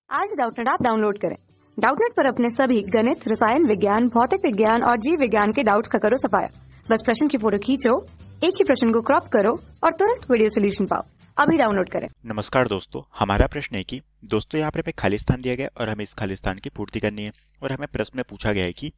आज Doubtnut app download करें। Doubtnut पर अपने सभी गणित, रसायन विज्ञान, भौतिक विज्ञान और जीव विज्ञान के डाउट्स का करो सफाया। बस प्रश्न की फोटो खींचो, एक ही प्रश्न को क्रॉप करो और तुरंत वीडियो सोल्यूशन पाओ। अभी डाउनलोड करें। नमस्कार दोस्तों, हमारा प्रश्न है कि दोस्तों यहाँ पे खाली स्थान दिया गया और हमें इस खाली स्थान की पूर्ति करनी है। और हमें प्रश्न में पूछा गया है कि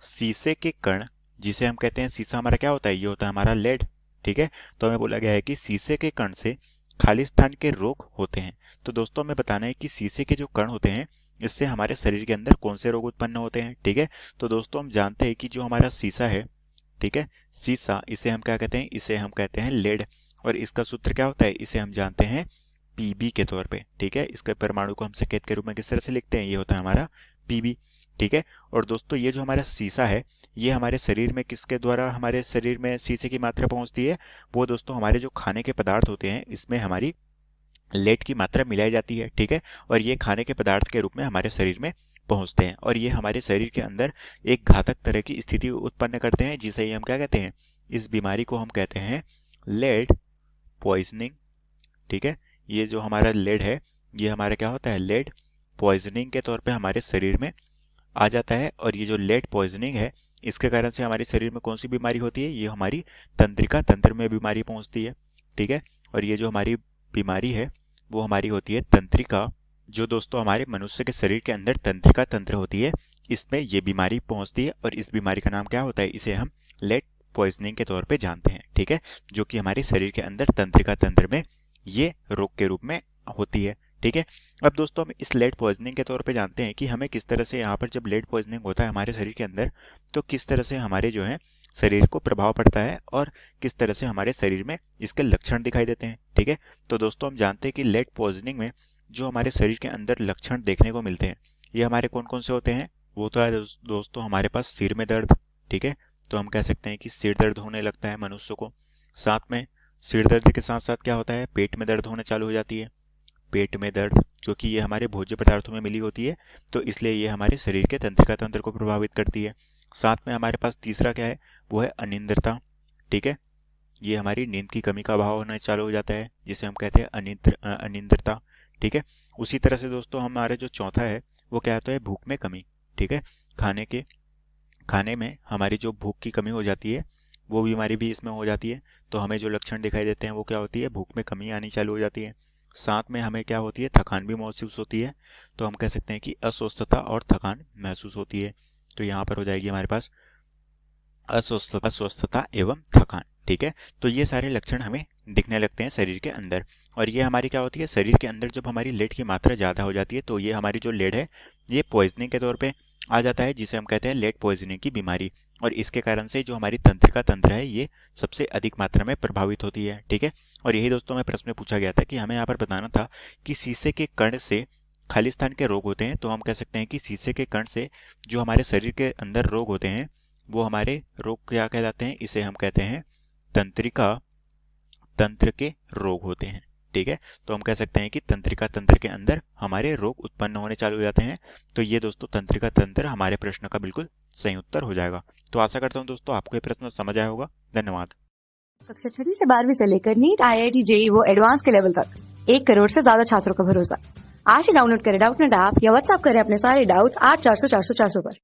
शीशे के कण, जिसे हम कहते हैं शीशा, हमारा क्या होता है? ये होता है हमारा लेड। ठीक है, तो हमें बोला गया है कि शीशे के कण से खाली स्थान के रोग होते हैं। तो दोस्तों हमें बताना है कि शीशे के जो कण होते हैं इससे हमारे शरीर के अंदर कौन से रोग उत्पन्न होते हैं। ठीक है, तो दोस्तों हम जानते हैं कि जो हमारा शीशा है, ठीक है, शीशा, इसे हम क्या कहते हैं? इसे हम कहते हैं लेड। और इसका सूत्र क्या होता है? इसे हम जानते हैं पीबी के तौर पे। ठीक है, इसके परमाणु को हम संकेत के रूप में किस तरह से लिखते हैं? ये होता है हमारा पीबी। ठीक है, और दोस्तों ये जो हमारा शीशा है, ये हमारे शरीर में किसके द्वारा हमारे शरीर में शीशे की मात्रा पहुंचती है? वो दोस्तों हमारे जो खाने के पदार्थ होते हैं इसमें हमारी लेड की मात्रा मिलाई जाती है। ठीक है, और ये खाने के पदार्थ के रूप में हमारे शरीर में पहुंचते हैं और ये हमारे शरीर के अंदर एक घातक तरह की स्थिति उत्पन्न करते हैं, जिसे हम क्या कहते हैं? इस बीमारी को हम कहते हैं लेड पॉइजनिंग। ठीक है, ये जो हमारा लेड है, ये हमारा क्या होता है? लेड पॉइजनिंग के तौर पे हमारे शरीर में आ जाता है। और ये जो लेड पॉइजनिंग है, इसके कारण से हमारे शरीर में कौन सी बीमारी होती है? ये हमारी तंत्रिका तंत्र में बीमारी पहुंचती है। ठीक है, और ये जो हमारी बीमारी है वो हमारी होती है तंत्रिका। जो दोस्तों हमारे मनुष्य के शरीर के अंदर तंत्रिका तंत्र होती है, इसमें ये बीमारी पहुंचती है और इस बीमारी का नाम क्या होता है? इसे हम लेड पॉइजनिंग के तौर पे जानते हैं। ठीक है, जो कि हमारे शरीर के अंदर तंत्रिका तंत्र में ये रोग के रूप में होती है। ठीक है, अब दोस्तों हम इस लेड पॉइजनिंग के तौर पे जानते हैं कि हमें किस तरह से यहाँ पर जब लेड पॉइजनिंग होता है हमारे शरीर के अंदर, तो किस तरह से हमारे जो है शरीर को प्रभाव पड़ता है और किस तरह से हमारे शरीर में इसके लक्षण दिखाई देते हैं। ठीक है, तो दोस्तों हम जानते हैं कि लेड पॉइजनिंग में जो हमारे शरीर के अंदर लक्षण देखने को मिलते हैं, ये हमारे कौन कौन से होते हैं? वो तो है दोस्तों हमारे पास सिर में दर्द। ठीक है, तो हम कह सकते हैं कि सिर दर्द होने लगता है मनुष्य को। साथ में सिर दर्द के साथ साथ क्या होता है? पेट में दर्द होने चालू हो जाती है। पेट में दर्द, क्योंकि ये हमारे भोज्य पदार्थों में मिली होती है, तो इसलिए ये हमारे शरीर के तंत्रिका तंत्र को प्रभावित करती है। साथ में हमारे पास तीसरा क्या है? वो है अनिद्रता। ठीक है, ये हमारी नींद की कमी का भाव होना चालू हो जाता है, जिसे हम कहते हैं अनिद्रता। ठीक है, उसी तरह से दोस्तों हमारा जो चौथा है वो क्या होता है? भूख में कमी। ठीक है, खाने में हमारी जो भूख की कमी हो जाती है, वो बीमारी भी इसमें हो जाती है। तो हमें जो लक्षण दिखाई देते हैं वो क्या होती है? भूख में कमी आनी चालू हो जाती है। साथ में हमें क्या होती है? थकान भी महसूस होती है। तो हम कह सकते हैं कि अस्वस्थता और थकान महसूस होती है। तो यहाँ पर हो जाएगी हमारे पास अस्वस्थता एवं थकान। ठीक है, तो ये सारे लक्षण हमें दिखने लगते हैं शरीर के अंदर। और ये हमारी क्या होती है? शरीर के अंदर जब हमारी लेड की मात्रा ज़्यादा हो जाती है तो ये हमारी जो लेड है ये पॉइजनिंग के तौर पे आ जाता है, जिसे हम कहते हैं लेड पॉइजनिंग की बीमारी। और इसके कारण से जो हमारी तंत्रिका तंत्र है ये सबसे अधिक मात्रा में प्रभावित होती है। ठीक है, और यही दोस्तों में प्रश्न में पूछा गया था कि हमें यहाँ पर बताना था कि शीशे के कण से खाली स्थान के रोग होते हैं। तो हम कह सकते हैं कि शीशे के कण से जो हमारे शरीर के अंदर रोग होते हैं वो हमारे रोग क्या कहलाते हैं? इसे हम कहते हैं तंत्रिका तंत्र के रोग होते हैं। ठीक है, तो हम कह सकते हैं कि तंत्रिका तंत्र के अंदर हमारे रोग उत्पन्न होने चालू हो जाते हैं। तो ये दोस्तों तंत्रिका तंत्र हमारे प्रश्न का बिल्कुल सही उत्तर हो जाएगा। तो आशा करता हूँ दोस्तों आपको ये प्रश्न समझ आया होगा। धन्यवाद। कक्षा 6 से 12वीं से लेकर नीट, IIT, JEE वो एडवांस के लेवल तक 1 करोड़ से ज्यादा छात्रों का भरोसा। आज ही डाउनलोड करें डाउटनेट ऐप या व्हाट्सएप करें अपने सारे डाउट्स 8400 400 400 पर।